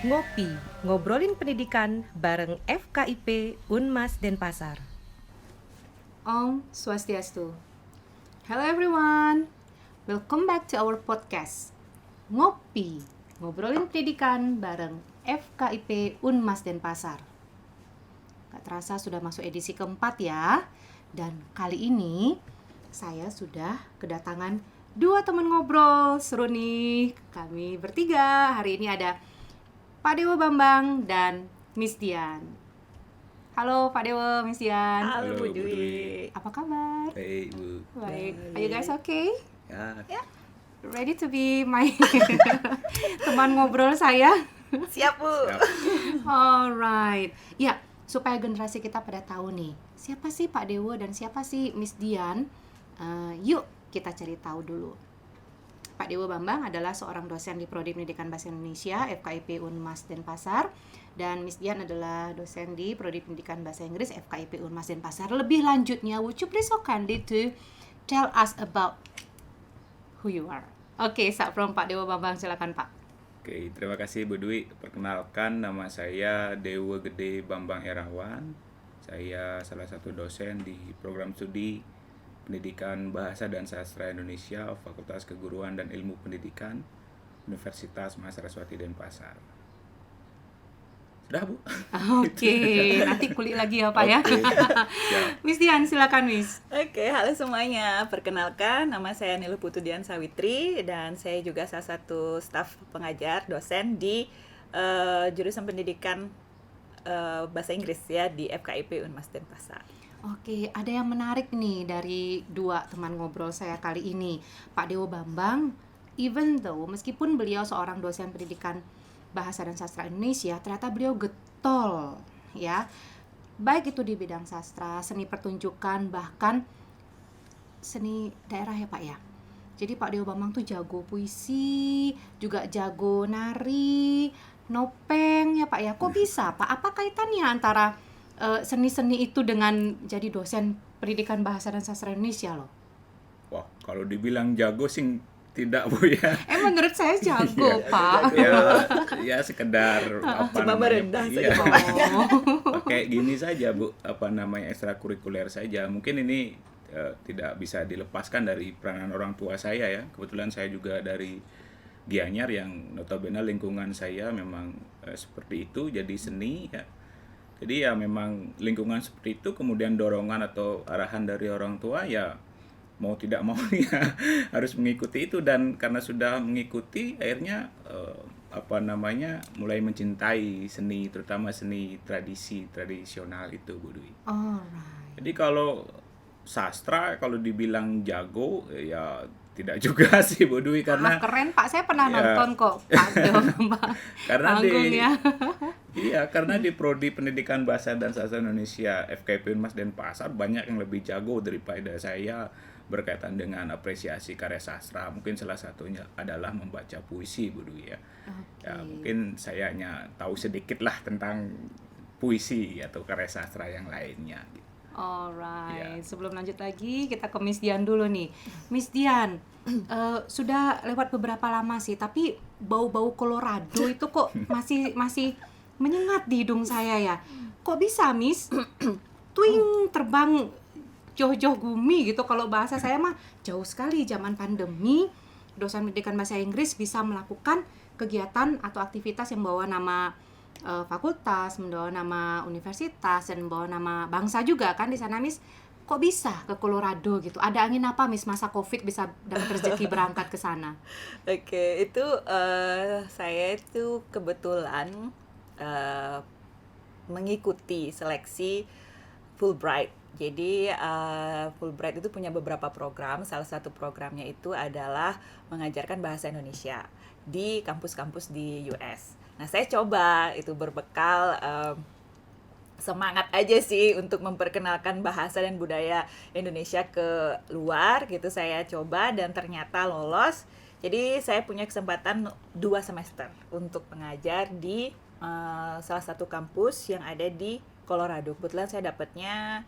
Ngopi, ngobrolin pendidikan bareng FKIP Unmas Denpasar. Om Swastiastu. Hello everyone, welcome back to our podcast Ngopi, ngobrolin pendidikan bareng FKIP Unmas Denpasar. Gak terasa sudah masuk edisi keempat ya. Dan kali ini saya sudah kedatangan dua teman ngobrol. Seru nih, kami bertiga. Hari ini ada Pak Dewo Bambang dan Miss Dian. Halo Pak Dewo, Miss Dian. Halo Bu Dwi. Apa kabar? Hey Bu. Baik. Are you guys okay? Ya. Ready to be my teman ngobrol saya? Siap Bu. Alright. Ya, supaya generasi kita pada tahu nih, siapa sih Pak Dewo dan siapa sih Miss Dian? Yuk kita cari tahu dulu. Pak Dewo Bambang adalah seorang dosen di Prodi Pendidikan Bahasa Indonesia FKIP Unmas Denpasar, dan Miss Dian adalah dosen di Prodi Pendidikan Bahasa Inggris FKIP Unmas Denpasar. Lebih lanjutnya, would you please so kindly to tell us about who you are? Oke, start from Pak Dewo Bambang, silakan Pak. Oke, terima kasih Bu Dwi. Perkenalkan, nama saya Dewo Gede Bambang Erawan. Saya salah satu dosen di program studi Pendidikan Bahasa dan Sastra Indonesia, Fakultas Keguruan dan Ilmu Pendidikan, Universitas Mahasiswati Denpasar. Sudah Bu? Oke, nanti kulik lagi ya Pak ya. Oke, siap. Miss Dian, silakan Miss. Oke, halo semuanya. Perkenalkan, nama saya Nilu Putu Dian Sawitri dan saya juga salah satu staf pengajar dosen di jurusan pendidikan bahasa Inggris ya di FKIP Unmas Denpasar. Oke, ada yang menarik nih dari dua teman ngobrol saya kali ini. Pak Dewo Bambang, even though meskipun beliau seorang dosen pendidikan Bahasa dan Sastra Indonesia, ternyata beliau getol ya. Baik itu di bidang sastra, seni pertunjukan, bahkan seni daerah ya Pak ya. Jadi Pak Dewo Bambang tuh jago puisi, juga jago nari, nopeng ya Pak ya. Kok bisa Pak? Apa kaitannya antara seni-seni itu dengan jadi dosen pendidikan Bahasa dan Sastra Indonesia loh? Wah, kalau dibilang jago sih tidak Bu ya. Menurut saya jago Pak. Ya sekedar Cuma merendah saja. Kayak gini saja Bu, ekstrakurikuler saja. Mungkin ini tidak bisa dilepaskan dari peranan orang tua saya ya. Kebetulan saya juga dari Gianyar yang notabene lingkungan saya memang seperti itu, jadi seni ya. Jadi ya memang lingkungan seperti itu, kemudian dorongan atau arahan dari orang tua ya mau tidak mau ya harus mengikuti itu, dan karena sudah mengikuti akhirnya mulai mencintai seni, terutama seni tradisional itu Bu Dwi. Alright. Jadi kalau sastra kalau dibilang jago ya tidak juga sih Bu Dwi, karena keren Pak, saya pernah ya, nonton kok Pak Dewo Bambang. karena Panggung di ya. Iya, karena di Prodi Pendidikan Bahasa dan Sastra Indonesia FKIP Unmas Denpasar banyak yang lebih jago daripada saya berkaitan dengan apresiasi karya sastra. Mungkin salah satunya adalah membaca puisi Bu Dwi ya. Ya, mungkin saya hanya tahu sedikit lah tentang puisi atau karya sastra yang lainnya. Alright, Ya. sebelum lanjut lagi kita ke Miss Dian dulu nih. Miss Dian, sudah lewat beberapa lama sih, tapi bau-bau Colorado itu kok masih menyengat di hidung saya ya. Kok bisa Miss? Twing terbang jauh-jauh bumi gitu. Kalau bahasa saya mah jauh sekali. Zaman pandemi, dosen pendidikan bahasa Inggris bisa melakukan kegiatan atau aktivitas yang bawa nama fakultas, membawa nama universitas, dan membawa nama bangsa juga kan di sana Miss. Kok bisa ke Colorado gitu? Ada angin apa Miss masa Covid bisa dapat rezeki berangkat ke sana? Oke, itu saya itu kebetulan mengikuti seleksi Fulbright. Jadi Fulbright itu punya beberapa program. Salah satu programnya itu adalah mengajarkan bahasa Indonesia di kampus-kampus di US. Nah, saya coba itu berbekal semangat aja sih untuk memperkenalkan bahasa dan budaya Indonesia ke luar gitu. Saya coba dan ternyata lolos. Jadi saya punya kesempatan 2 semester untuk mengajar di salah satu kampus yang ada di Colorado. Kebetulan saya dapatnya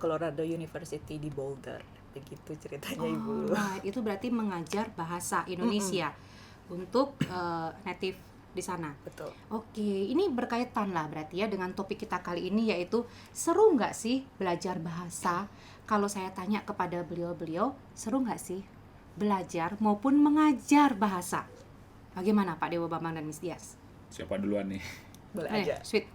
Colorado University di Boulder. Begitu ceritanya Ibu. Right. Itu berarti mengajar bahasa Indonesia untuk native di sana. Betul. Oke, ini berkaitan lah berarti ya dengan topik kita kali ini, yaitu seru nggak sih belajar bahasa? Kalau saya tanya kepada beliau-beliau, seru nggak sih belajar maupun mengajar bahasa? Bagaimana Pak Dewa Bambang dan Miss Dias? Siapa duluan nih? Boleh Ayo, aja. sweet.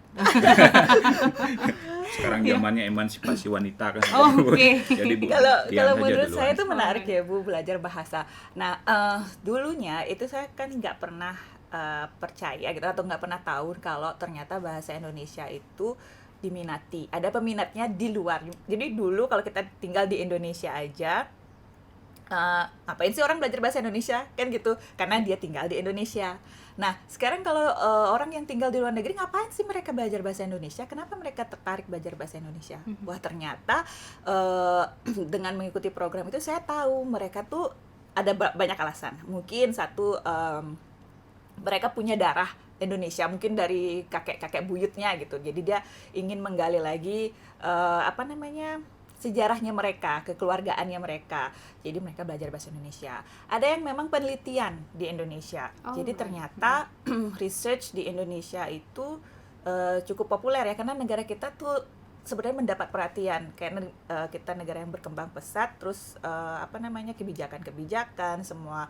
Sekarang zamannya emansipasi wanita kan. Oke. Jadi Bu, Kalau Dian saja menurut duluan. saya itu menarik ya Bu, belajar bahasa. Nah, dulunya itu saya kan nggak pernah percaya gitu, atau nggak pernah tahu kalau ternyata bahasa Indonesia itu diminati. Ada peminatnya di luar. Jadi dulu kalau kita tinggal di Indonesia aja, ngapain sih orang belajar bahasa Indonesia kan gitu, karena dia tinggal di Indonesia. Nah sekarang kalau orang yang tinggal di luar negeri, ngapain sih mereka belajar bahasa Indonesia, kenapa mereka tertarik belajar bahasa Indonesia? Wah ternyata dengan mengikuti program itu saya tahu mereka tuh ada banyak alasan. Mungkin satu, mereka punya darah Indonesia, mungkin dari kakek-kakek buyutnya gitu, jadi dia ingin menggali lagi sejarahnya mereka, kekeluargaannya mereka. Jadi mereka belajar bahasa Indonesia. Ada yang memang penelitian di Indonesia. Jadi ternyata research di Indonesia itu cukup populer ya, karena negara kita tuh sebenarnya mendapat perhatian karena kita negara yang berkembang pesat, terus kebijakan-kebijakan, semua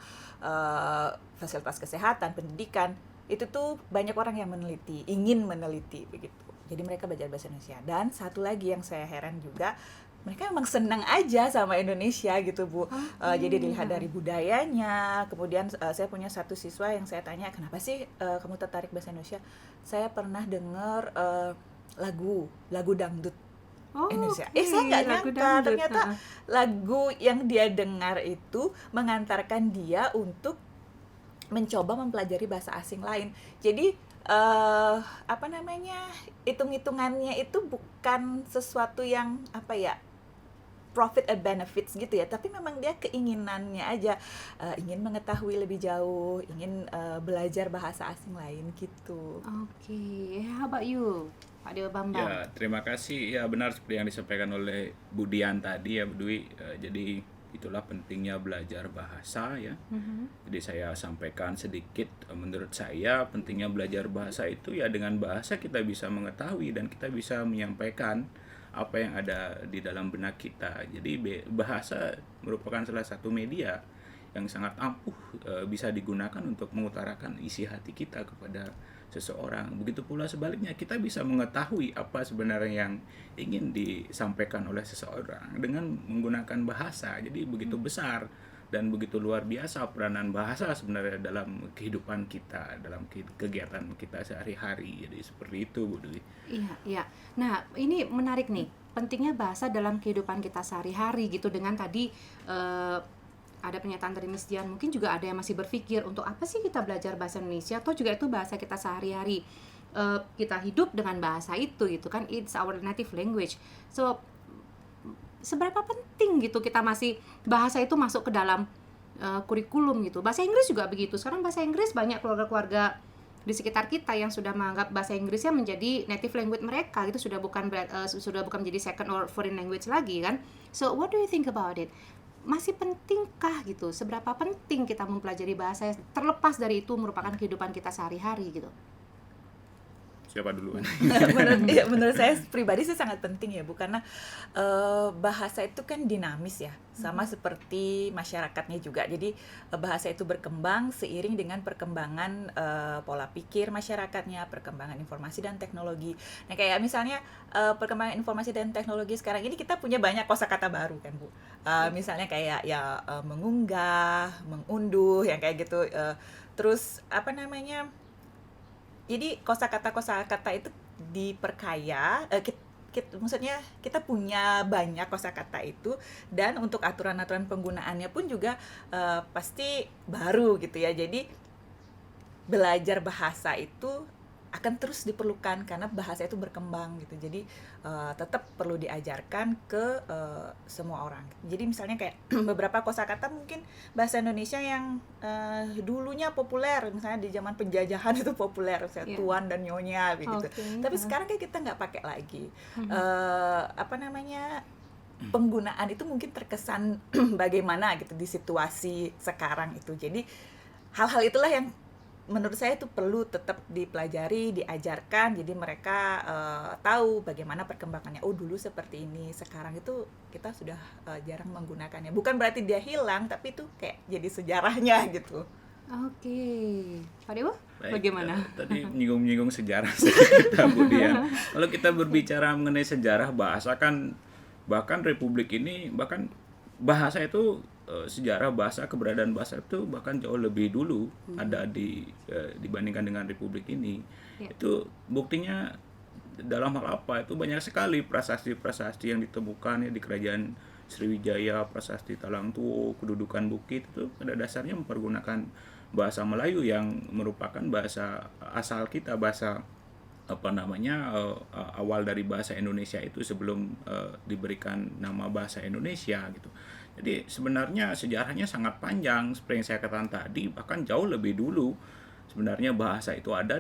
fasilitas kesehatan, pendidikan, itu tuh banyak orang yang meneliti, ingin meneliti begitu. Jadi mereka belajar bahasa Indonesia. Dan satu lagi yang saya heran juga, mereka emang senang aja sama Indonesia gitu Bu. Jadi dilihat dari budayanya. Kemudian saya punya satu siswa yang saya tanya, kenapa sih kamu tertarik bahasa Indonesia? Saya pernah dengar lagu dangdut Indonesia. Saya nggak nyangka ternyata lagu yang dia dengar itu mengantarkan dia untuk mencoba mempelajari bahasa asing lain. Jadi hitung-hitungannya itu bukan sesuatu yang profit and benefits gitu ya, tapi memang dia keinginannya aja, ingin mengetahui lebih jauh, ingin belajar bahasa asing lain gitu. Oke, how about you, Pak Dewa Bambang? Ya, terima kasih. Ya, benar seperti yang disampaikan oleh Bu Dian tadi ya, Bu Dwi. Jadi itulah pentingnya belajar bahasa ya. Jadi saya sampaikan sedikit, menurut saya pentingnya belajar bahasa itu ya, dengan bahasa kita bisa mengetahui dan kita bisa menyampaikan apa yang ada di dalam benak kita. Jadi bahasa merupakan salah satu media yang sangat ampuh bisa digunakan untuk mengutarakan isi hati kita kepada seseorang. Begitu pula sebaliknya, kita bisa mengetahui apa sebenarnya yang ingin disampaikan oleh seseorang dengan menggunakan bahasa. Jadi begitu besar dan begitu luar biasa peranan bahasa sebenarnya dalam kehidupan kita, dalam kegiatan kita sehari-hari. Jadi seperti itu Bu Dwi. Iya. Nah, ini menarik nih, pentingnya bahasa dalam kehidupan kita sehari-hari gitu. Dengan tadi ada pernyataan dari Miss Dian, mungkin juga ada yang masih berpikir untuk apa sih kita belajar bahasa Indonesia, atau juga itu bahasa kita sehari-hari, kita hidup dengan bahasa itu gitu kan, it's our native language. So seberapa penting gitu kita masih bahasa itu masuk ke dalam kurikulum gitu. Bahasa Inggris juga begitu. Sekarang bahasa Inggris banyak keluarga-keluarga di sekitar kita yang sudah menganggap bahasa Inggrisnya menjadi native language mereka, itu sudah bukan menjadi second or foreign language lagi kan. So what do you think about it? Masih pentingkah gitu? Seberapa penting kita mempelajari bahasa, terlepas dari itu merupakan kehidupan kita sehari-hari gitu? Siapa duluan? menurut saya pribadi sih sangat penting ya Bu, karena bahasa itu kan dinamis ya, sama seperti masyarakatnya juga. Jadi bahasa itu berkembang seiring dengan perkembangan pola pikir masyarakatnya, perkembangan informasi dan teknologi. Nah kayak misalnya perkembangan informasi dan teknologi sekarang ini, kita punya banyak kosakata baru kan Bu. Misalnya kayak mengunggah, mengunduh, yang kayak gitu. Terus jadi kosakata itu diperkaya, maksudnya kita punya banyak kosakata itu, dan untuk aturan-aturan penggunaannya pun juga pasti baru gitu ya. Jadi belajar bahasa itu akan terus diperlukan karena bahasa itu berkembang gitu. Jadi tetap perlu diajarkan ke semua orang. Jadi misalnya kayak beberapa kosakata mungkin bahasa Indonesia yang dulunya populer, misalnya di zaman penjajahan itu populer, misalnya tuan dan nyonya begitu. Tapi sekarang kayak kita nggak pakai lagi. Penggunaan itu mungkin terkesan bagaimana gitu di situasi sekarang itu. Jadi hal-hal itulah yang menurut saya itu perlu tetap dipelajari, diajarkan, jadi mereka tahu bagaimana perkembangannya. Oh dulu seperti ini, sekarang itu kita sudah jarang menggunakannya. Bukan berarti dia hilang, tapi itu kayak jadi sejarahnya gitu. Oke, Pak Dewa, Baik, bagaimana? Tadi nyinggung-nyinggung sejarah kita, Bu Dian. Kalau kita berbicara mengenai sejarah bahasa kan, bahkan Republik ini, bahkan bahasa itu, sejarah bahasa, keberadaan bahasa itu bahkan jauh lebih dulu ada dibandingkan dengan Republik ini. Ya. Itu buktinya dalam hal apa? Itu banyak sekali prasasti-prasasti yang ditemukan ya di Kerajaan Sriwijaya, prasasti Talang Tuo, kedudukan Bukit, itu pada dasarnya mempergunakan bahasa Melayu yang merupakan bahasa asal kita, bahasa awal dari bahasa Indonesia itu sebelum diberikan nama bahasa Indonesia gitu. Jadi sebenarnya sejarahnya sangat panjang, seperti yang saya katakan tadi, bahkan jauh lebih dulu sebenarnya bahasa itu ada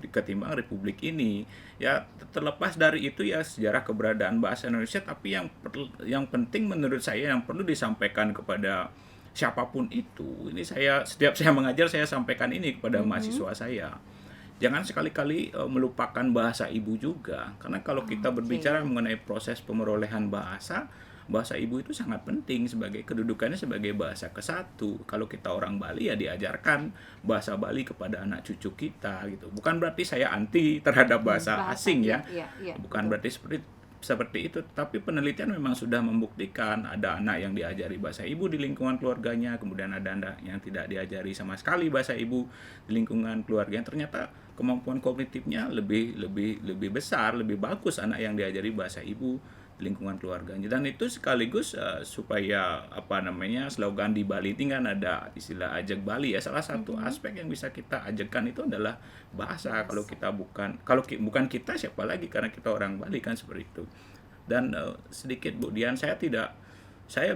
ketimbang Republik ini. Ya terlepas dari itu ya sejarah keberadaan bahasa Indonesia, tapi yang penting menurut saya yang perlu disampaikan kepada siapapun itu, ini setiap saya mengajar saya sampaikan ini kepada mahasiswa saya. Jangan sekali-kali melupakan bahasa ibu juga, karena kalau kita berbicara mengenai proses pemerolehan bahasa ibu itu sangat penting sebagai kedudukannya sebagai bahasa ke-1. Kalau kita orang Bali ya diajarkan bahasa Bali kepada anak cucu kita gitu. Bukan berarti saya anti terhadap bahasa asing ya. Bukan berarti seperti itu, tapi penelitian memang sudah membuktikan ada anak yang diajari bahasa ibu di lingkungan keluarganya, kemudian ada anak yang tidak diajari sama sekali bahasa ibu di lingkungan keluarganya. Ternyata kemampuan kognitifnya lebih besar, lebih bagus anak yang diajari bahasa ibu di lingkungan keluarganya. Dan itu sekaligus supaya slogan di Bali ini kan ada istilah ajak Bali ya. Salah satu aspek yang bisa kita ajakkan itu adalah bahasa. Kalau kita bukan kita siapa lagi, karena kita orang Bali kan seperti itu. Dan sedikit Bu Dian, saya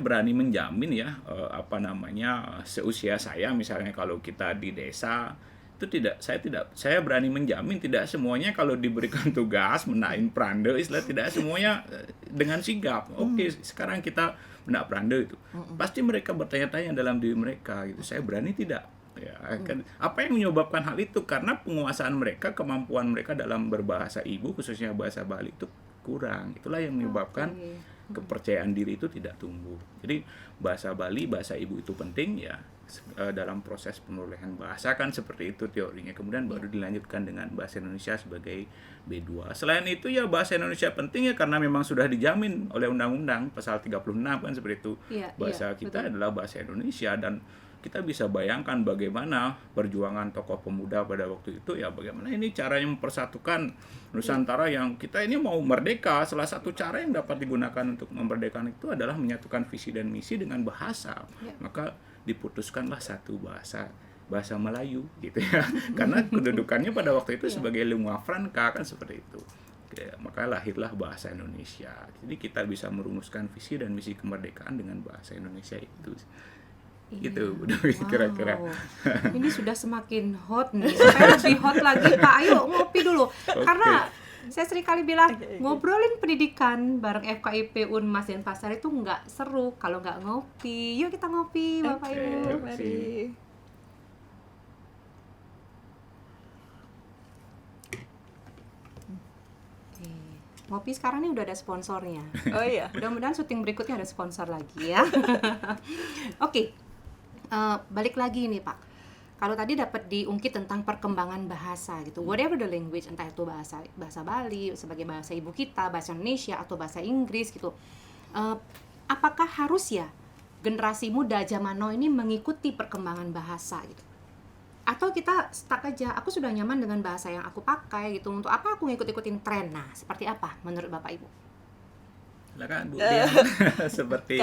berani menjamin ya seusia saya misalnya kalau kita di desa itu saya berani menjamin tidak semuanya kalau diberikan tugas menaik prande tidak semuanya dengan sigap. Oke, sekarang kita menak prande itu. Pasti mereka bertanya-tanya dalam diri mereka gitu. Saya berani tidak. Ya, kan apa yang menyebabkan hal itu? Karena penguasaan mereka, kemampuan mereka dalam berbahasa ibu khususnya bahasa Bali itu kurang. Itulah yang menyebabkan kepercayaan diri itu tidak tumbuh. Jadi bahasa Bali, bahasa ibu itu penting ya. Dalam proses pemulihan bahasa kan seperti itu teorinya, kemudian baru dilanjutkan dengan bahasa Indonesia sebagai B2. Selain itu ya bahasa Indonesia penting ya karena memang sudah dijamin oleh undang-undang pasal 36 kan seperti itu. Bahasa kita betul. Adalah bahasa Indonesia, dan kita bisa bayangkan bagaimana perjuangan tokoh pemuda pada waktu itu ya, bagaimana ini caranya mempersatukan Nusantara yang kita ini mau merdeka. Salah satu cara yang dapat digunakan untuk memerdekakan itu adalah menyatukan visi dan misi dengan bahasa. Maka diputuskanlah satu bahasa Melayu gitu ya. Karena kedudukannya pada waktu itu sebagai lingua franca kan seperti itu. Maka lahirlah bahasa Indonesia. Jadi kita bisa merumuskan visi dan misi kemerdekaan dengan bahasa Indonesia itu. Gitu udah kira-kira. Ini sudah semakin hot nih. Supaya lebih hot lagi Pak, ayo ngopi dulu. Karena saya sering kali bilang ngobrolin pendidikan bareng FKIP Unmas Denpasar itu nggak seru kalau nggak ngopi. Yuk kita ngopi Bapak Ibu. Mari. Ngopi sekarang nih udah ada sponsornya. Oh iya. Mudah-mudahan syuting berikutnya ada sponsor lagi ya. Oke. Balik lagi nih Pak. Kalau tadi dapat diungkit tentang perkembangan bahasa gitu, whatever the language, entah itu bahasa Bali sebagai bahasa ibu kita, bahasa Indonesia atau bahasa Inggris gitu, apakah harus ya generasi muda zaman now ini mengikuti perkembangan bahasa gitu? Atau kita stuck aja, aku sudah nyaman dengan bahasa yang aku pakai gitu, untuk apa aku ngikut-ikutin tren? Nah, seperti apa menurut Bapak Ibu? Silakan Bu Dian. Seperti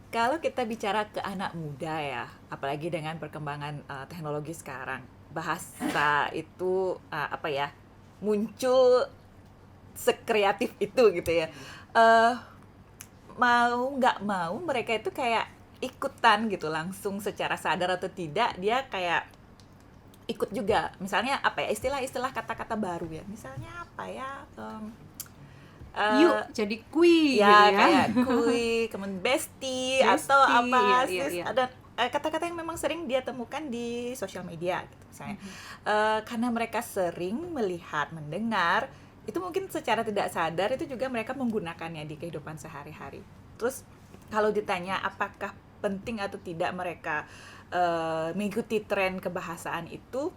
Kalau kita bicara ke anak muda ya, apalagi dengan perkembangan teknologi sekarang, bahasa itu muncul sekreatif itu gitu ya. Mau nggak mau mereka itu kayak ikutan gitu, langsung secara sadar atau tidak dia kayak ikut juga. Misalnya istilah-istilah kata-kata baru ya. Misalnya yuk jadi kui ya, gitu ya. kayak kui, kemudian bestie atau apa iya. dan kata-kata yang memang sering dia temukan di sosial media gitu misalnya. Karena mereka sering melihat, mendengar, itu mungkin secara tidak sadar itu juga mereka menggunakannya di kehidupan sehari-hari. Terus kalau ditanya apakah penting atau tidak mereka mengikuti tren kebahasaan itu,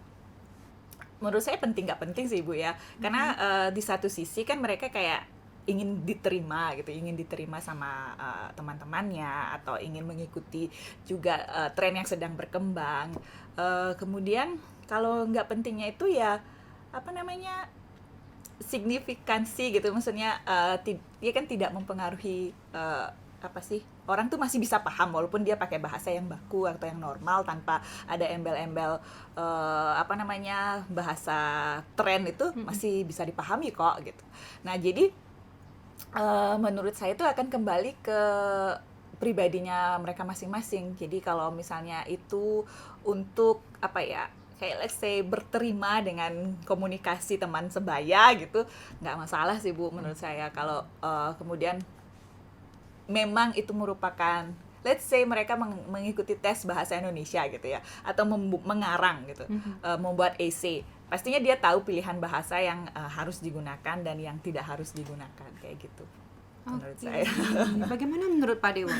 menurut saya penting nggak penting sih Ibu ya, karena di satu sisi kan mereka kayak ingin diterima gitu, ingin diterima sama teman-temannya atau ingin mengikuti juga tren yang sedang berkembang. Kemudian kalau nggak pentingnya itu ya apa namanya signifikansi gitu, maksudnya dia kan tidak mempengaruhi apa sih, orang tuh masih bisa paham walaupun dia pakai bahasa yang baku atau yang normal tanpa ada embel-embel apa namanya bahasa tren itu masih bisa dipahami kok gitu. Nah jadi menurut saya itu akan kembali ke pribadinya mereka masing-masing. Jadi kalau misalnya itu untuk apa ya, kayak let's say berterima dengan komunikasi teman sebaya gitu, nggak masalah sih Bu menurut saya. Kalau kemudian memang itu merupakan, let's say mereka mengikuti tes bahasa Indonesia gitu ya, atau mengarang gitu, membuat essay, pastinya dia tahu pilihan bahasa yang harus digunakan dan yang tidak harus digunakan kayak gitu. Menurut saya. Bagaimana menurut Pak Dewa?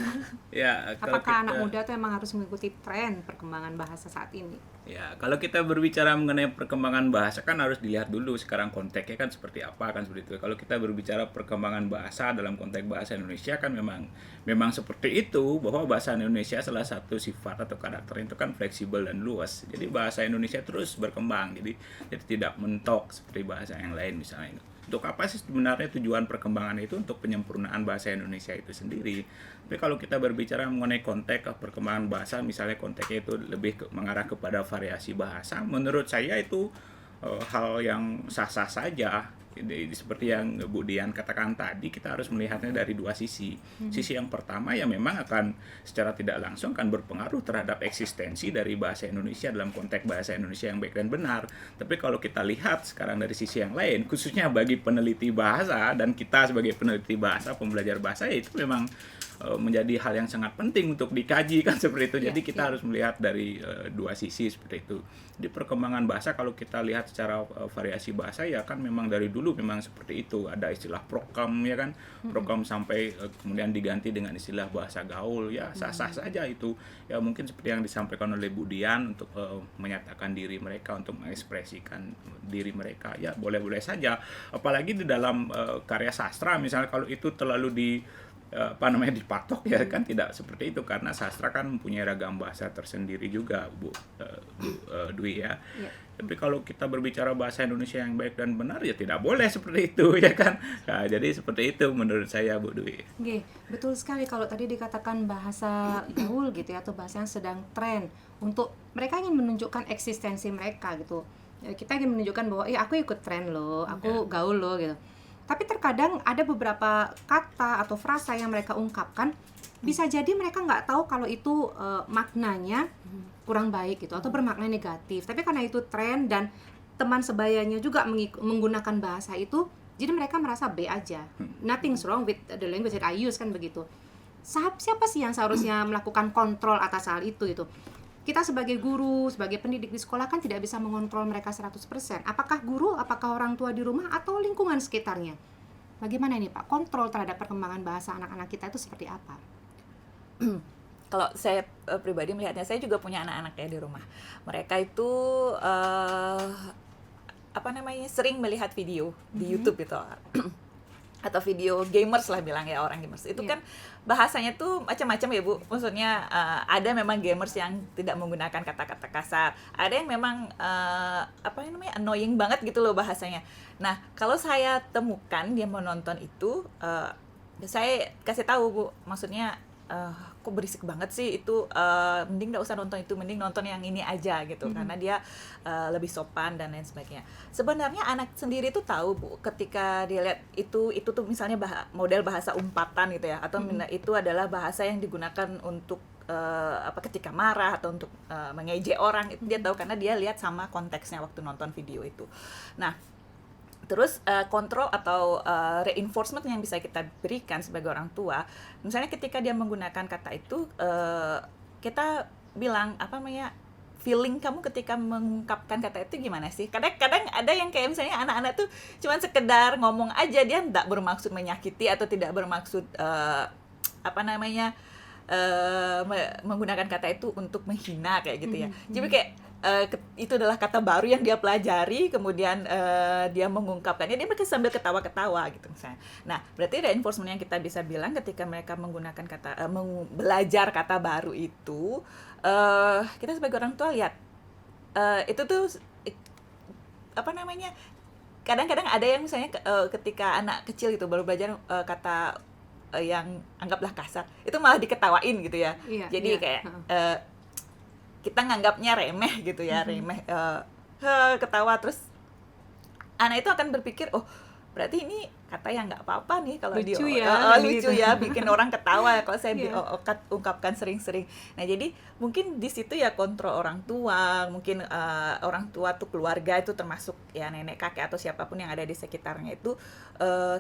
Ya, Apakah anak muda tuh emang harus mengikuti tren perkembangan bahasa saat ini? Ya, kalau kita berbicara mengenai perkembangan bahasa kan harus dilihat dulu sekarang konteksnya kan seperti apa kan seperti itu. Kalau kita berbicara perkembangan bahasa dalam konteks bahasa Indonesia kan memang seperti itu, bahwa bahasa Indonesia salah satu sifat atau karakter itu kan fleksibel dan luas. Jadi bahasa Indonesia terus berkembang. Jadi tidak mentok seperti bahasa yang lain misalnya. Untuk apa sih sebenarnya tujuan perkembangan itu? Untuk penyempurnaan bahasa Indonesia itu sendiri. Tapi kalau kita berbicara mengenai konteks perkembangan bahasa, misalnya konteksnya itu lebih mengarah kepada variasi bahasa, menurut saya itu hal yang sah-sah saja. Jadi, seperti yang Bu Dian katakan tadi, kita harus melihatnya dari dua sisi. Sisi yang pertama ya memang akan secara tidak langsung akan berpengaruh terhadap eksistensi dari bahasa Indonesia dalam konteks bahasa Indonesia yang baik dan benar. Tapi kalau kita lihat sekarang dari sisi yang lain, khususnya bagi peneliti bahasa dan kita sebagai peneliti bahasa, pembelajar bahasa, ya itu memang menjadi hal yang sangat penting untuk dikaji kan seperti itu. Jadi kita harus melihat dari dua sisi seperti itu. Di perkembangan bahasa kalau kita lihat secara variasi bahasa ya kan memang dari dulu memang seperti itu. Ada istilah prokem ya kan, prokem sampai kemudian diganti dengan istilah bahasa gaul, ya sah-sah saja itu. Ya mungkin seperti yang disampaikan oleh Bu Dian untuk menyatakan diri mereka, untuk mengekspresikan diri mereka, ya boleh-boleh saja. Apalagi di dalam karya sastra misalnya, kalau itu terlalu dipatok ya kan tidak seperti itu, karena sastra kan mempunyai ragam bahasa tersendiri juga Bu Dwi ya. Tapi kalau kita berbicara bahasa Indonesia yang baik dan benar ya tidak boleh seperti itu ya kan. Nah, jadi seperti itu menurut saya Bu Dwi. Oke, betul sekali kalau tadi dikatakan bahasa gaul gitu ya, atau bahasa yang sedang tren, untuk mereka ingin menunjukkan eksistensi mereka gitu. Kita ingin menunjukkan bahwa aku ikut tren loh, aku gaul loh gitu. Tapi terkadang ada beberapa kata atau frasa yang mereka ungkapkan, bisa jadi mereka nggak tahu kalau itu maknanya kurang baik gitu, atau bermakna negatif. Tapi karena itu tren dan teman sebayanya juga menggunakan bahasa itu, jadi mereka merasa B aja. Nothing's wrong with the language that I use kan begitu. Siapa sih yang seharusnya melakukan kontrol atas hal itu gitu? Kita sebagai guru, sebagai pendidik di sekolah kan tidak bisa mengontrol mereka 100%. Apakah guru, apakah orang tua di rumah, atau lingkungan sekitarnya? Bagaimana ini Pak, kontrol terhadap perkembangan bahasa anak-anak kita itu seperti apa? Kalau saya pribadi melihatnya, saya juga punya anak-anak ya di rumah. Mereka itu sering melihat video di YouTube gitu. Atau video gamers lah bilang ya, orang gamers itu kan bahasanya tuh macam-macam ya Bu, maksudnya ada memang gamers yang tidak menggunakan kata-kata kasar, ada yang memang annoying banget gitu loh bahasanya. Nah kalau saya temukan dia mau nonton itu, saya kasih tahu Bu, maksudnya kok berisik banget sih itu, mending gak usah nonton itu, mending nonton yang ini aja gitu, karena dia lebih sopan dan lain sebagainya. Sebenarnya anak sendiri tuh tahu Bu, ketika dia lihat itu tuh misalnya model bahasa umpatan gitu ya, atau itu adalah bahasa yang digunakan untuk ketika marah atau untuk mengejek orang, itu dia tahu karena dia lihat sama konteksnya waktu nonton video itu. Nah terus kontrol atau reinforcement yang bisa kita berikan sebagai orang tua, misalnya ketika dia menggunakan kata itu, kita bilang apa namanya, feeling kamu ketika mengungkapkan kata itu gimana sih? Kadang-kadang ada yang kayak misalnya anak-anak tuh cuman sekedar ngomong aja, dia tidak bermaksud menyakiti atau tidak bermaksud apa namanya menggunakan kata itu untuk menghina kayak gitu ya. Jadi kayak itu adalah kata baru yang dia pelajari, kemudian dia mengungkapkannya, dia mereka sambil ketawa-ketawa gitu misalnya. Nah, berarti reinforcement yang kita bisa bilang ketika mereka menggunakan kata belajar kata baru itu, kita sebagai orang tua lihat itu tuh apa namanya, kadang-kadang ada yang misalnya ketika anak kecil itu baru belajar kata yang anggaplah kasar, itu malah diketawain gitu ya. Iya, Jadi iya. kayak kita nganggapnya remeh gitu ya, remeh, ketawa, terus anak itu akan berpikir, oh berarti ini kata yang nggak apa-apa nih kalau Lucu ya, lucu gitu. ya, bikin orang ketawa kalau saya Iya. ungkapkan sering-sering. Nah jadi mungkin di situ ya kontrol orang tua, mungkin orang tua tuh keluarga itu termasuk ya nenek kakek atau siapapun yang ada di sekitarnya itu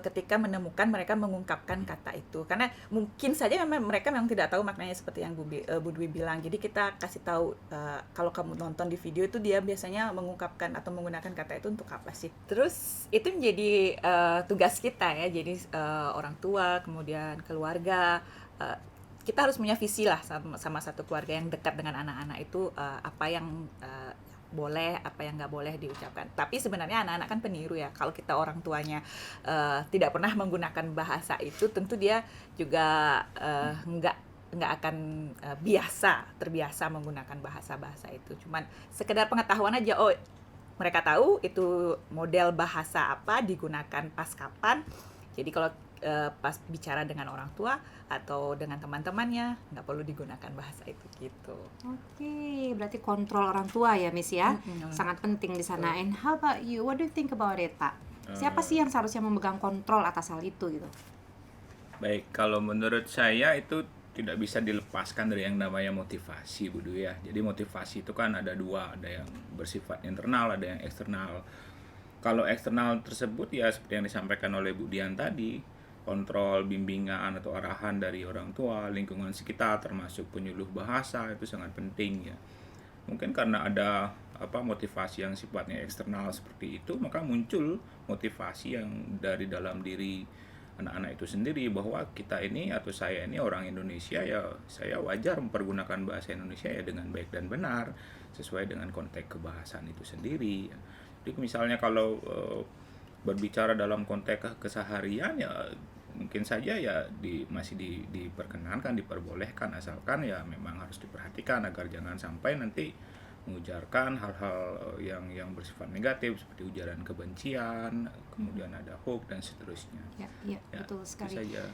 ketika menemukan mereka mengungkapkan kata itu, karena mungkin saja memang mereka memang tidak tahu maknanya seperti yang Bu Dwi bilang. Jadi kita kasih tahu kalau kamu nonton di video itu dia biasanya mengungkapkan atau menggunakan kata itu untuk apa sih. Terus itu menjadi tugas kita ya, jadi orang tua kemudian keluarga, kita harus punya visi lah sama satu keluarga yang dekat dengan anak-anak itu, apa yang boleh, apa yang nggak boleh diucapkan. Tapi sebenarnya anak-anak kan peniru ya, kalau kita orang tuanya tidak pernah menggunakan bahasa itu, tentu dia juga nggak akan terbiasa menggunakan bahasa-bahasa itu. Cuman sekedar pengetahuan aja, oh mereka tahu itu model bahasa apa, digunakan pas kapan. Jadi kalau pas bicara dengan orang tua atau dengan teman-temannya nggak perlu digunakan bahasa itu gitu. Oke, berarti kontrol orang tua ya, Miss ya. Sangat penting di sana. And how about you? What do you think about it, Pak? Siapa sih yang seharusnya memegang kontrol atas hal itu gitu? Baik, kalau menurut saya itu tidak bisa dilepaskan dari yang namanya motivasi, Bu Dwi ya. Jadi motivasi itu kan ada dua, ada yang bersifat internal, ada yang eksternal. Kalau eksternal tersebut ya seperti yang disampaikan oleh Bu Dian tadi, kontrol, bimbingan atau arahan dari orang tua, lingkungan sekitar, termasuk penyuluh bahasa itu sangat penting ya. Mungkin karena ada motivasi yang sifatnya eksternal seperti itu, maka muncul motivasi yang dari dalam diri anak-anak itu sendiri, bahwa kita ini atau saya ini orang Indonesia ya, saya wajar mempergunakan bahasa Indonesia ya dengan baik dan benar sesuai dengan konteks kebahasaan itu sendiri. Jadi misalnya kalau berbicara dalam konteks keseharian ya mungkin saja ya masih diperkenankan, diperbolehkan, asalkan ya memang harus diperhatikan agar jangan sampai nanti mengujarkan hal-hal yang bersifat negatif seperti ujaran kebencian, kemudian ada hoax dan seterusnya. Ya, Ya, betul sekali. itu saja.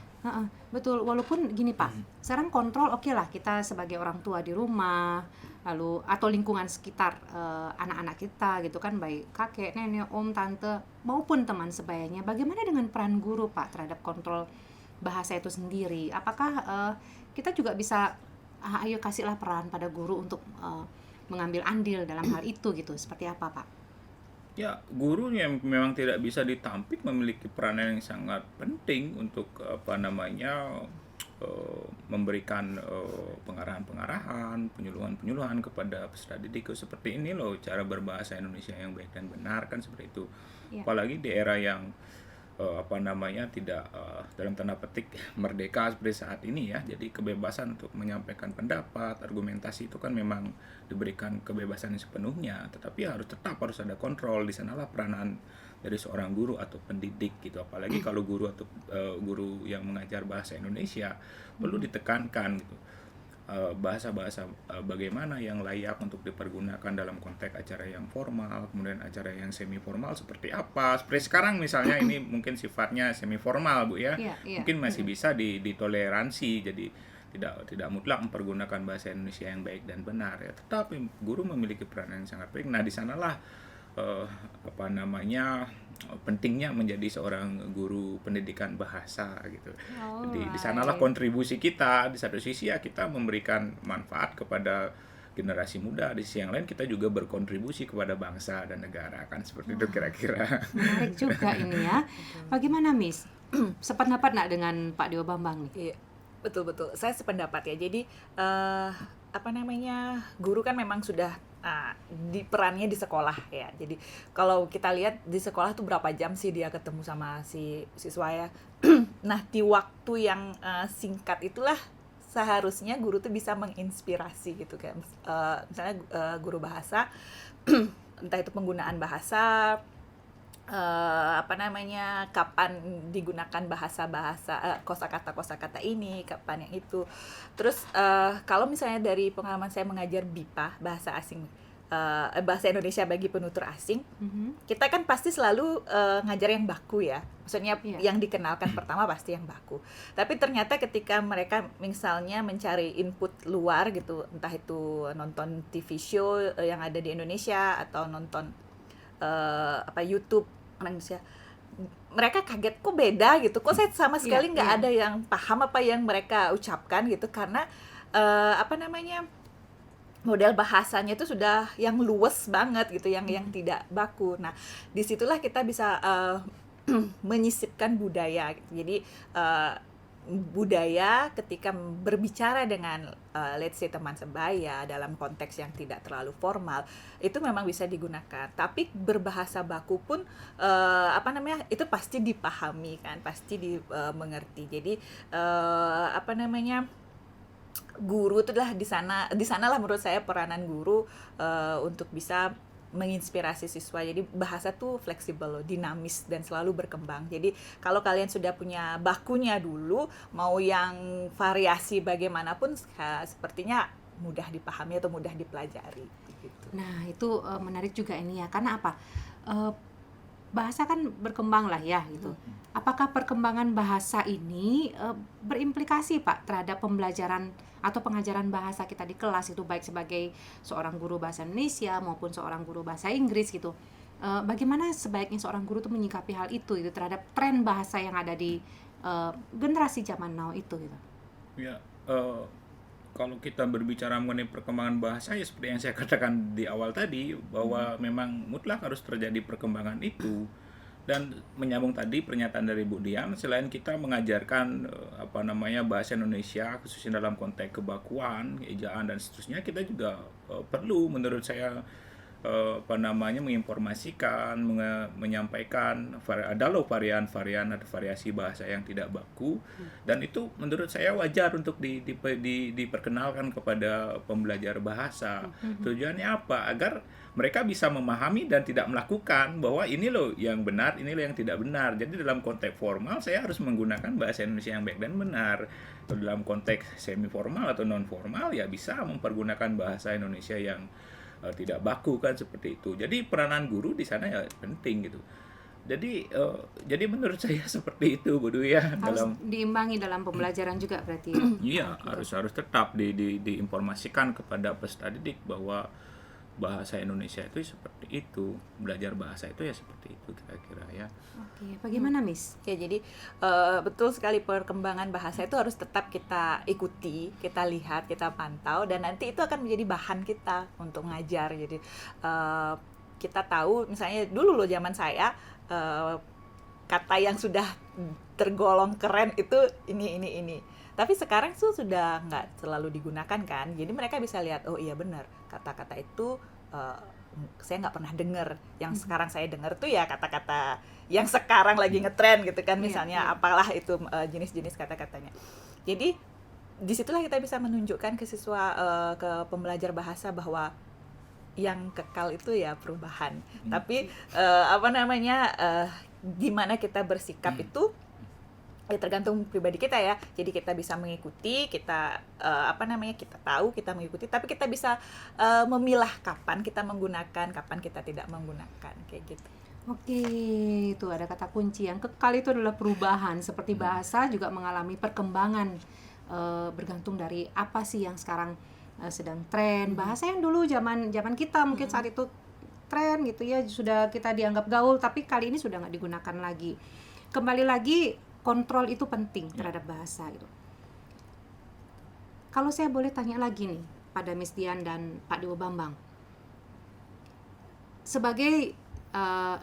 Betul, walaupun gini Pak, sekarang kontrol oke lah kita sebagai orang tua di rumah, lalu atau lingkungan sekitar anak-anak kita gitu kan, baik kakek, nenek, om, tante maupun teman sebayanya. Bagaimana dengan peran guru Pak terhadap kontrol bahasa itu sendiri? Apakah kita juga bisa ayo kasihlah peran pada guru untuk mengambil andil dalam hal itu gitu, seperti apa Pak? Ya, guru yang memang tidak bisa ditampik memiliki peranan yang sangat penting untuk memberikan pengarahan-pengarahan, penyuluhan-penyuluhan kepada peserta didik seperti ini loh cara berbahasa Indonesia yang baik dan benar, kan seperti itu. Ya. Apalagi di era yang tidak dalam tanda petik merdeka seperti saat ini ya. Jadi kebebasan untuk menyampaikan pendapat, argumentasi itu kan memang diberikan kebebasan yang sepenuhnya, tetapi tetap harus ada kontrol. Di sanalah peranan dari seorang guru atau pendidik gitu. Apalagi kalau guru atau guru yang mengajar bahasa Indonesia perlu ditekankan gitu. Bahasa-bahasa bagaimana yang layak untuk dipergunakan dalam konteks acara yang formal, kemudian acara yang semi formal seperti apa. Seperti sekarang misalnya ini mungkin sifatnya semi formal Bu ya. Iya. Mungkin masih bisa ditoleransi, jadi tidak mutlak mempergunakan bahasa Indonesia yang baik dan benar ya. Tetapi guru memiliki peranan yang sangat penting. Nah, di sanalah pentingnya menjadi seorang guru pendidikan bahasa gitu. Jadi di sanalah kontribusi kita. Di satu sisi ya kita memberikan manfaat kepada generasi muda, di sisi yang lain kita juga berkontribusi kepada bangsa dan negara, kan seperti itu kira-kira. Menarik juga ini ya. Bagaimana Miss? Sependapat nggak dengan Pak Dewa Bambang nih? Iya, betul. Saya sependapat ya. Jadi apa namanya, guru kan memang sudah di perannya di sekolah ya. Jadi kalau kita lihat di sekolah tuh berapa jam sih dia ketemu sama si siswa ya. Nah, di waktu yang singkat itulah seharusnya guru tuh bisa menginspirasi gitu kan. Misalnya guru bahasa, entah itu penggunaan bahasa, apa namanya, kapan digunakan bahasa-bahasa kosakata ini, kapan yang itu. Terus kalau misalnya dari pengalaman saya mengajar BIPA, bahasa asing, bahasa Indonesia bagi penutur asing, kita kan pasti selalu ngajar yang baku ya, maksudnya yang dikenalkan pertama pasti yang baku. Tapi ternyata ketika mereka misalnya mencari input luar gitu, entah itu nonton TV show yang ada di Indonesia atau nonton YouTube orang Indonesia, mereka kaget kok beda gitu, kok saya sama sekali nggak ada yang paham apa yang mereka ucapkan gitu, karena apa namanya, model bahasanya itu sudah yang luwes banget gitu, yang tidak baku. Nah, disitulah kita bisa menyisipkan budaya gitu. Jadi budaya ketika berbicara dengan let's say teman sebaya dalam konteks yang tidak terlalu formal, itu memang bisa digunakan. Tapi berbahasa baku pun apa namanya, itu pasti dipahami kan, pasti dimengerti. Jadi apa namanya, guru itu adalah di sanalah menurut saya peranan guru untuk bisa menginspirasi siswa. Jadi bahasa tuh fleksibel loh, dinamis dan selalu berkembang. Jadi kalau kalian sudah punya bakunya dulu, mau yang variasi bagaimanapun sepertinya mudah dipahami atau mudah dipelajari gitu. Nah, itu menarik juga ini ya. Karena apa? Bahasa kan berkembang lah ya gitu. Apakah perkembangan bahasa ini berimplikasi Pak terhadap pembelajaran atau pengajaran bahasa kita di kelas itu, baik sebagai seorang guru bahasa Indonesia maupun seorang guru bahasa Inggris gitu? Bagaimana sebaiknya seorang guru itu menyikapi hal itu terhadap tren bahasa yang ada di generasi zaman now itu gitu? Ya, kalau kita berbicara mengenai perkembangan bahasa, ya seperti yang saya katakan di awal tadi, bahwa memang mutlak harus terjadi perkembangan itu. Dan menyambung tadi pernyataan dari Bu Dian, selain kita mengajarkan apa namanya, bahasa Indonesia khususnya dalam konteks kebakuan, ejaan dan seterusnya, kita juga perlu menurut saya apa namanya, menginformasikan, menyampaikan ada loh varian-varian atau variasi bahasa yang tidak baku, dan itu menurut saya wajar untuk diperkenalkan kepada pembelajar bahasa. Tujuannya apa? Agar mereka bisa memahami dan tidak melakukan bahwa ini loh yang benar, ini loh yang tidak benar. Jadi dalam konteks formal saya harus menggunakan bahasa Indonesia yang baik dan benar. Dalam konteks semi formal atau non formal ya bisa mempergunakan bahasa Indonesia yang tidak baku kan, seperti itu. Jadi peranan guru di sana ya penting gitu. Jadi menurut saya seperti itu, Bu Dwi ya. Harus diimbangi dalam pembelajaran juga berarti. Iya, harus tetap diinformasikan kepada peserta didik bahwa bahasa Indonesia itu seperti itu, belajar bahasa itu ya seperti itu kira-kira ya. Oke, bagaimana Miss? Ya, jadi betul sekali, perkembangan bahasa itu harus tetap kita ikuti, kita lihat, kita pantau, dan nanti itu akan menjadi bahan kita untuk ngajar. Jadi kita tahu, misalnya dulu loh zaman saya kata yang sudah tergolong keren itu ini. Tapi sekarang tuh sudah nggak selalu digunakan kan. Jadi mereka bisa lihat, oh iya benar, kata-kata itu saya nggak pernah dengar. Yang sekarang saya dengar tuh ya kata-kata yang sekarang lagi ngetren gitu kan. Misalnya apalah itu jenis-jenis kata-katanya. Jadi disitulah kita bisa menunjukkan ke siswa, ke pembelajar bahasa bahwa yang kekal itu ya perubahan. Tapi apa namanya, gimana kita bersikap itu ya tergantung pribadi kita ya. Jadi kita bisa mengikuti, kita apa namanya, kita tahu kita mengikuti, tapi kita bisa memilah kapan kita menggunakan, kapan kita tidak menggunakan, kayak gitu. Oke, itu ada kata kunci yang kekal itu adalah perubahan. Seperti bahasa juga mengalami perkembangan, bergantung dari apa sih yang sekarang sedang tren. Bahasa yang dulu zaman kita mungkin saat itu tren gitu ya, sudah kita dianggap gaul, tapi kali ini sudah nggak digunakan lagi. Kembali lagi, kontrol itu penting terhadap bahasa gitu. Kalau saya boleh tanya lagi nih pada Miss Dian dan Pak Dewo Bambang, sebagai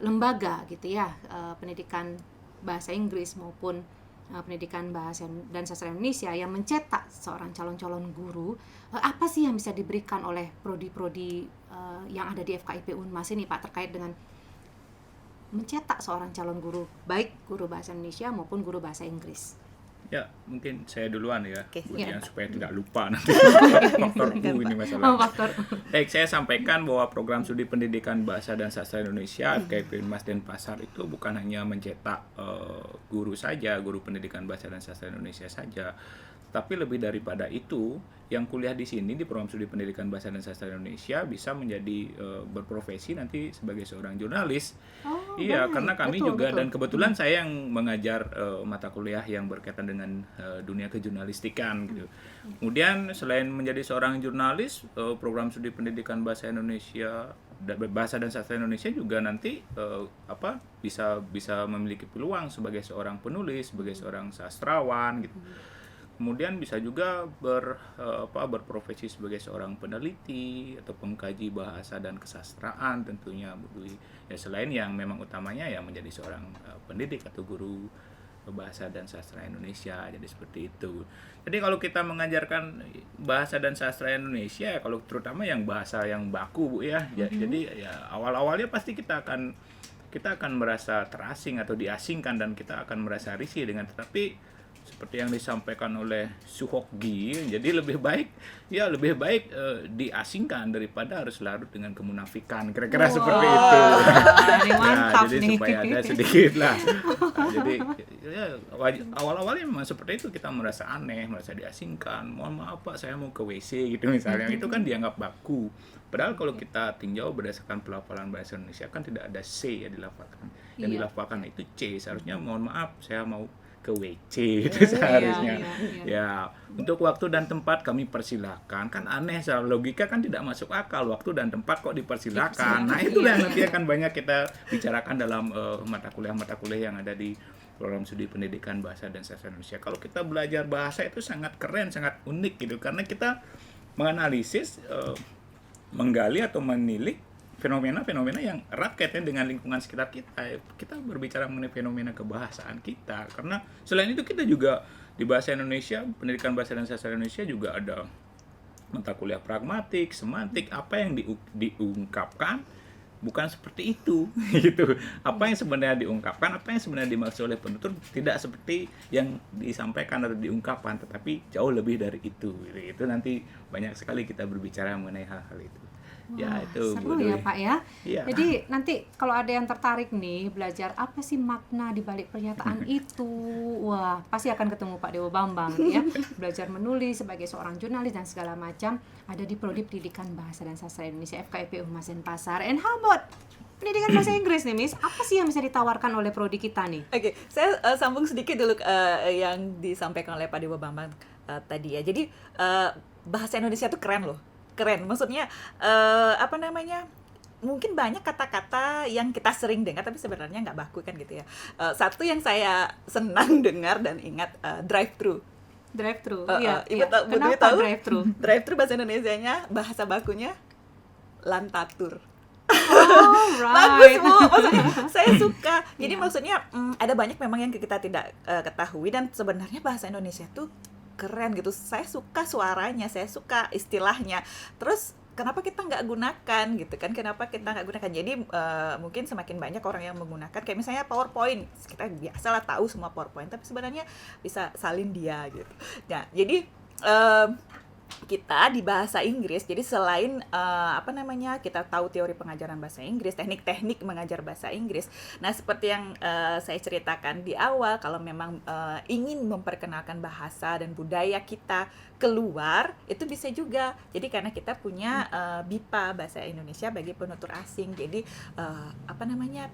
lembaga gitu ya, pendidikan bahasa Inggris maupun Pendidikan Bahasa dan Sastra Indonesia yang mencetak seorang calon-calon guru, apa sih yang bisa diberikan oleh prodi-prodi yang ada di FKIP Unmas ini Pak terkait dengan mencetak seorang calon guru, baik guru bahasa Indonesia maupun guru bahasa Inggris? Ya, mungkin saya duluan ya, Oke, kemudian siap. supaya tidak lupa nanti faktor U ini masalah. Faktor. Baik, saya sampaikan bahwa program studi pendidikan bahasa dan sastra Indonesia FKIP Unmas Denpasar itu bukan hanya mencetak guru saja, guru pendidikan bahasa dan sastra Indonesia saja, tapi lebih daripada itu, yang kuliah di sini di program studi pendidikan bahasa dan sastra Indonesia bisa menjadi berprofesi nanti sebagai seorang jurnalis. Iya, baik. karena kami Betul, juga betul. dan kebetulan saya yang mengajar mata kuliah yang berkaitan dengan dunia kejurnalistikan gitu. Kemudian selain menjadi seorang jurnalis, program studi pendidikan bahasa Indonesia bahasa dan sastra Indonesia juga nanti bisa memiliki peluang sebagai seorang penulis, sebagai seorang sastrawan gitu. Kemudian bisa juga berprofesi sebagai seorang peneliti atau pengkaji bahasa dan kesastraan tentunya Bu Dwi. Ya selain yang memang utamanya ya menjadi seorang pendidik atau guru bahasa dan sastra Indonesia. Jadi seperti itu. Jadi kalau kita mengajarkan bahasa dan sastra Indonesia, kalau terutama yang bahasa yang baku Bu ya. Jadi ya awal-awalnya pasti kita akan merasa terasing atau diasingkan dan kita akan merasa risih dengan, tetapi seperti yang disampaikan oleh Suhokgi, jadi lebih baik diasingkan daripada harus larut dengan kemunafikan, kira-kira seperti itu. Ini mantap jadi nih. supaya ada sedikit lah. Jadi ya, awal-awalnya memang seperti itu, kita merasa aneh, merasa diasingkan. Mohon maaf Pak, saya mau ke WC gitu misalnya. Itu kan dianggap baku. Padahal kalau kita tinjau berdasarkan pelafalan bahasa Indonesia kan tidak ada C yang dilafalkan. Yang Iya. dilafalkan itu C. Seharusnya mohon maaf, saya mau ke WC itu seharusnya. Iya. Ya, untuk waktu dan tempat kami persilakan. Kan aneh, secara logika kan tidak masuk akal, waktu dan tempat kok dipersilakan. Nah, itulah yang nanti akan banyak kita bicarakan dalam mata kuliah yang ada di program studi pendidikan bahasa dan sastra Indonesia. Kalau kita belajar bahasa itu sangat keren, sangat unik gitu, karena kita menganalisis, menggali atau menilik fenomena-fenomena yang erat kaitannya dengan lingkungan sekitar kita. Kita berbicara mengenai fenomena kebahasaan kita, karena selain itu kita juga di bahasa Indonesia, pendidikan bahasa dan sastra Indonesia juga ada mata kuliah pragmatik, semantik, apa yang diungkapkan bukan seperti itu gitu. Apa yang sebenarnya diungkapkan, apa yang sebenarnya dimaksud oleh penutur tidak seperti yang disampaikan atau diungkapkan, tetapi jauh lebih dari itu. Itu nanti banyak sekali kita berbicara mengenai hal-hal itu. Ya, Wah, itu seru Bu ya Dwi. Pak ya. Iya. Jadi nanti kalau ada yang tertarik nih belajar apa sih makna di balik pernyataan itu, wah pasti akan ketemu Pak Dewo Bambang ya. Belajar menulis sebagai seorang jurnalis dan segala macam ada di Prodi Pendidikan Bahasa dan Sastra Indonesia FKIP Unmas Denpasar. And how about pendidikan bahasa Inggris nih Miss? Apa sih yang bisa ditawarkan oleh prodi kita nih? Oke, saya sambung sedikit dulu yang disampaikan oleh Pak Dewa Bambang tadi ya. Jadi bahasa Indonesia tuh keren loh, keren. Maksudnya mungkin banyak kata-kata yang kita sering dengar tapi sebenarnya nggak baku kan gitu ya. Satu yang saya senang dengar dan ingat drive-thru. Drive-thru. Ibu tahu- Bu Dwi Kenapa tahu? drive-thru? Drive-thru bahasa Indonesianya, bahasa bakunya lantatur. Oh, Bagus right. Bu, maksudnya saya suka. Jadi maksudnya ada banyak memang yang kita tidak ketahui, dan sebenarnya bahasa Indonesia tuh keren gitu. Saya suka suaranya, saya suka istilahnya. Terus kenapa kita nggak gunakan gitu kan? Kenapa kita nggak gunakan? Jadi mungkin semakin banyak orang yang menggunakan. Kayak misalnya PowerPoint, kita biasalah tahu semua PowerPoint, tapi sebenarnya bisa salin dia gitu. Nah, jadi kita di bahasa Inggris, jadi selain kita tahu teori pengajaran bahasa Inggris, teknik-teknik mengajar bahasa Inggris. Nah, seperti yang saya ceritakan di awal, kalau memang ingin memperkenalkan bahasa dan budaya kita keluar, itu bisa juga. Jadi karena kita punya BIPA bahasa Indonesia bagi penutur asing, jadi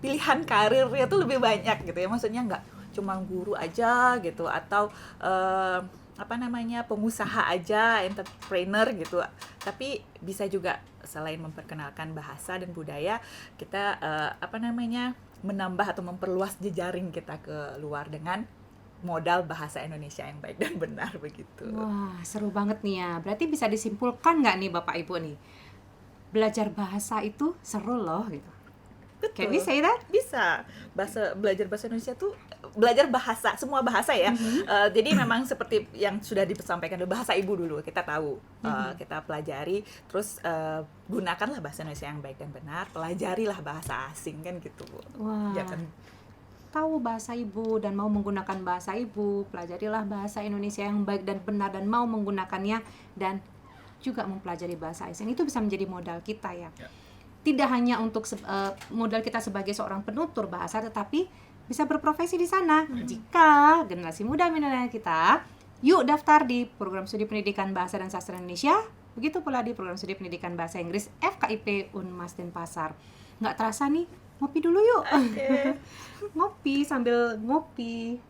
pilihan karirnya tuh lebih banyak gitu ya. Maksudnya nggak cuma guru aja gitu, atau pengusaha aja, entrepreneur gitu, tapi bisa juga selain memperkenalkan bahasa dan budaya, kita menambah atau memperluas jejaring kita ke luar dengan modal bahasa Indonesia yang baik dan benar begitu. Wah, seru banget nih ya. Berarti bisa disimpulkan nggak nih Bapak Ibu nih? Belajar bahasa itu seru loh gitu. Can we say that? Bisa. Belajar bahasa Indonesia tuh belajar bahasa, semua bahasa ya. Jadi memang seperti yang sudah disampaikan dulu, bahasa ibu dulu kita tahu, kita pelajari, terus gunakanlah bahasa Indonesia yang baik dan benar, pelajarilah bahasa asing kan gitu, Bu. Wah. Jangan Tahu bahasa ibu dan mau menggunakan bahasa ibu, pelajarilah bahasa Indonesia yang baik dan benar dan mau menggunakannya, dan juga mempelajari bahasa asing. Itu bisa menjadi modal kita ya. Tidak hanya untuk modal kita sebagai seorang penutur bahasa, tetapi bisa berprofesi di sana. Jika generasi muda milenial kita, yuk daftar di program studi pendidikan bahasa dan sastra Indonesia, begitu pula di program studi pendidikan bahasa Inggris FKIP Unmas Denpasar. Nggak terasa nih, ngopi dulu yuk. Ngopi sambil ngopi.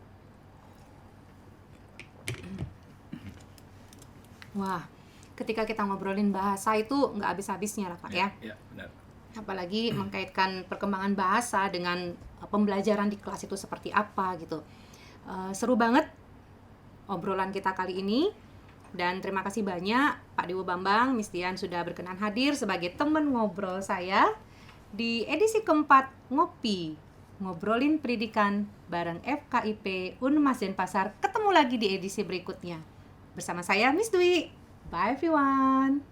Wah, ketika kita ngobrolin bahasa itu nggak habis-habisnya lah Pak ya. Ya, benar. Apalagi mengkaitkan perkembangan bahasa dengan pembelajaran di kelas itu seperti apa gitu. Seru banget obrolan kita kali ini, dan terima kasih banyak Pak Dewo Bambang, Miss Dian sudah berkenan hadir sebagai teman ngobrol saya di edisi keempat Ngobrolin Pendidikan bareng FKIP Unmas Denpasar. Ketemu lagi di edisi berikutnya bersama saya Miss Dwi. Bye everyone.